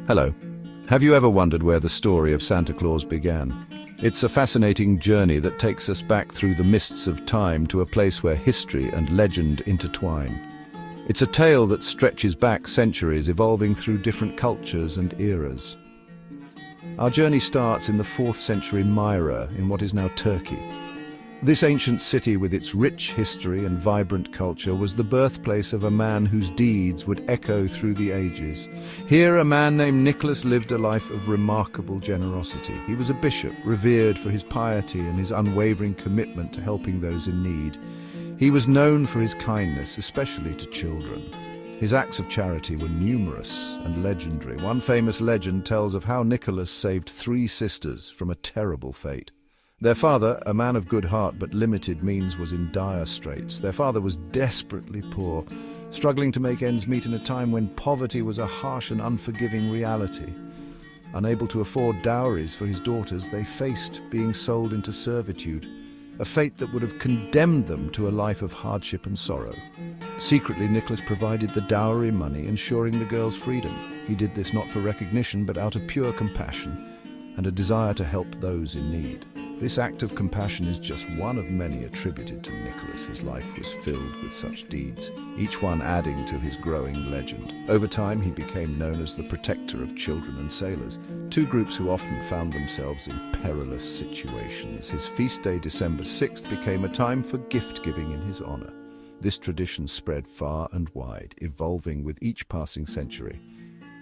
Hello. Have you ever wondered where the story of Santa Claus began? It's a fascinating journey that takes us back through the mists of time to a place where history and legend intertwine. It's a tale that stretches back centuries, evolving through different cultures and eras. Our journey starts in the 4th century Myra, in what is now Turkey. This ancient city, with its rich history and vibrant culture, was the birthplace of a man whose deeds would echo through the ages. Here, a man named Nicholas lived a life of remarkable generosity. He was a bishop, revered for his piety and his unwavering commitment to helping those in need. He was known for his kindness, especially to children. His acts of charity were numerous and legendary. One famous legend tells of how Nicholas saved 3 sisters from a terrible fate. Their father, a man of good heart but limited means, was in dire straits. Their father was desperately poor, struggling to make ends meet in a time when poverty was a harsh and unforgiving reality. Unable to afford dowries for his daughters, they faced being sold into servitude, a fate that would have condemned them to a life of hardship and sorrow. Secretly, Nicholas provided the dowry money, ensuring the girls' freedom. He did this not for recognition, but out of pure compassion and a desire to help those in need. This act of compassion is just one of many attributed to Nicholas. His life was filled with such deeds, each one adding to his growing legend. Over time, he became known as the protector of children and sailors, 2 groups who often found themselves in perilous situations. His feast day, December 6th, became a time for gift-giving in his honor. This tradition spread far and wide, evolving with each passing century.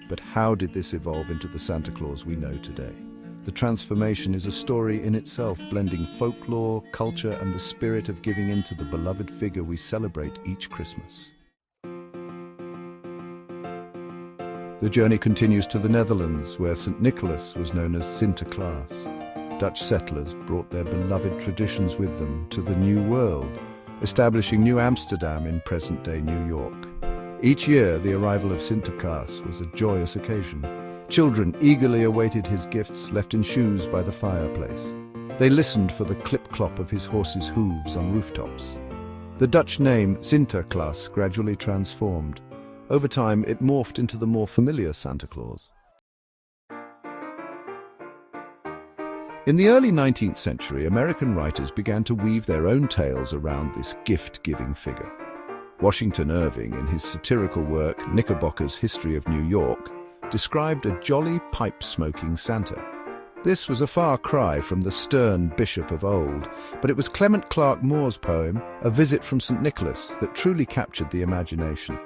But how did this evolve into the Santa Claus we know today? The transformation is a story in itself, blending folklore, culture, and the spirit of giving in to the beloved figure we celebrate each Christmas. The journey continues to the Netherlands, where St. Nicholas was known as Santa Claus. Dutch settlers brought their beloved traditions with them to the New World, establishing New Amsterdam in present-day New York. Each year, the arrival of Sinterklaas was a joyous occasion. Children eagerly awaited his gifts, left in shoes by the fireplace. They listened for the clip-clop of his horse's hooves on rooftops. The Dutch name Sinterklaas gradually transformed. Over time, it morphed into the more familiar Santa Claus. In the early 19th century, American writers began to weave their own tales around this gift-giving figure. Washington Irving, in his satirical work Knickerbocker's History of New York, described a jolly pipe-smoking Santa. This was a far cry from the stern bishop of old, but it was Clement Clarke Moore's poem, A Visit from St. Nicholas, that truly captured the imagination.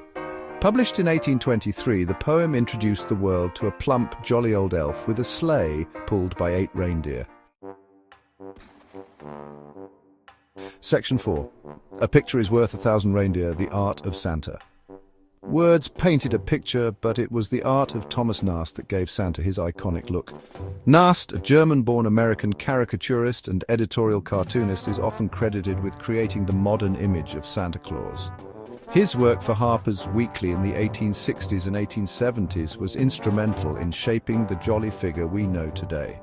Published in 1823, the poem introduced the world to a plump, jolly old elf with a sleigh pulled by 8 reindeer. Section 4. A picture is worth 1,000 reindeer, the art of Santa. Words painted a picture, but it was the art of Thomas Nast that gave Santa his iconic look. Nast, a German-born American caricaturist and editorial cartoonist, is often credited with creating the modern image of Santa Claus. His work for Harper's Weekly in the 1860s and 1870s was instrumental in shaping the jolly figure we know today.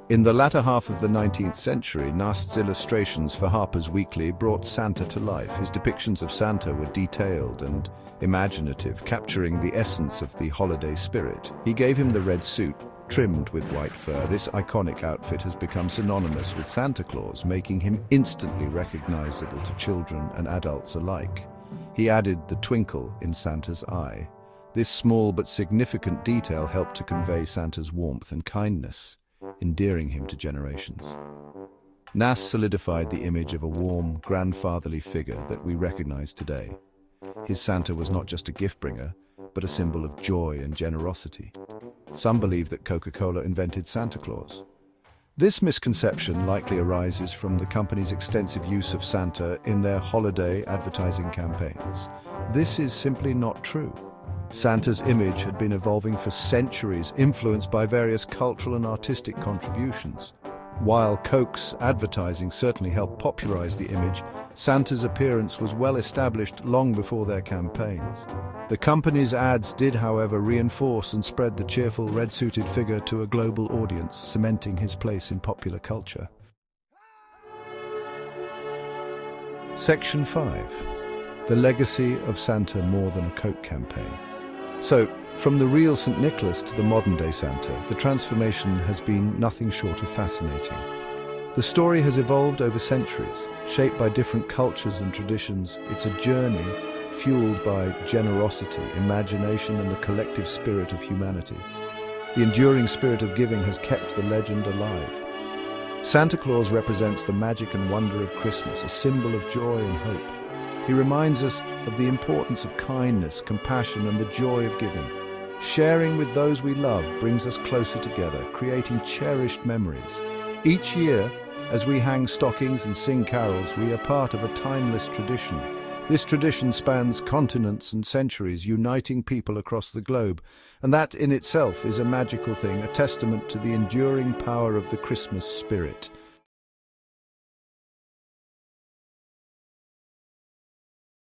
In the latter half of the 19th century, Nast's illustrations for Harper's Weekly brought Santa to life. His depictions of Santa were detailed and imaginative, capturing the essence of the holiday spirit. He gave him the red suit, trimmed with white fur. This iconic outfit has become synonymous with Santa Claus, making him instantly recognizable to children and adults alike. He added the twinkle in Santa's eye. This small but significant detail helped to convey Santa's warmth and kindness, endearing him to generations. Nast solidified the image of a warm, grandfatherly figure that we recognize today. His Santa was not just a gift-bringer, but a symbol of joy and generosity. Some believe that Coca-Cola invented Santa Claus. This misconception likely arises from the company's extensive use of Santa in their holiday advertising campaigns. This is simply not true. Santa's image had been evolving for centuries, influenced by various cultural and artistic contributions. While Coke's advertising certainly helped popularize the image, Santa's appearance was well established long before their campaigns. The company's ads did, however, reinforce and spread the cheerful red-suited figure to a global audience, cementing his place in popular culture. Section 5. The legacy of Santa More Than a Coke campaign. So, from the real St. Nicholas to the modern-day Santa, the transformation has been nothing short of fascinating. The story has evolved over centuries, shaped by different cultures and traditions. It's a journey fueled by generosity, imagination, and the collective spirit of humanity. The enduring spirit of giving has kept the legend alive. Santa Claus represents the magic and wonder of Christmas, a symbol of joy and hope. He reminds us of the importance of kindness, compassion, and the joy of giving. Sharing with those we love brings us closer together, creating cherished memories. Each year, as we hang stockings and sing carols, we are part of a timeless tradition. This tradition spans continents and centuries, uniting people across the globe. And that in itself is a magical thing, a testament to the enduring power of the Christmas spirit.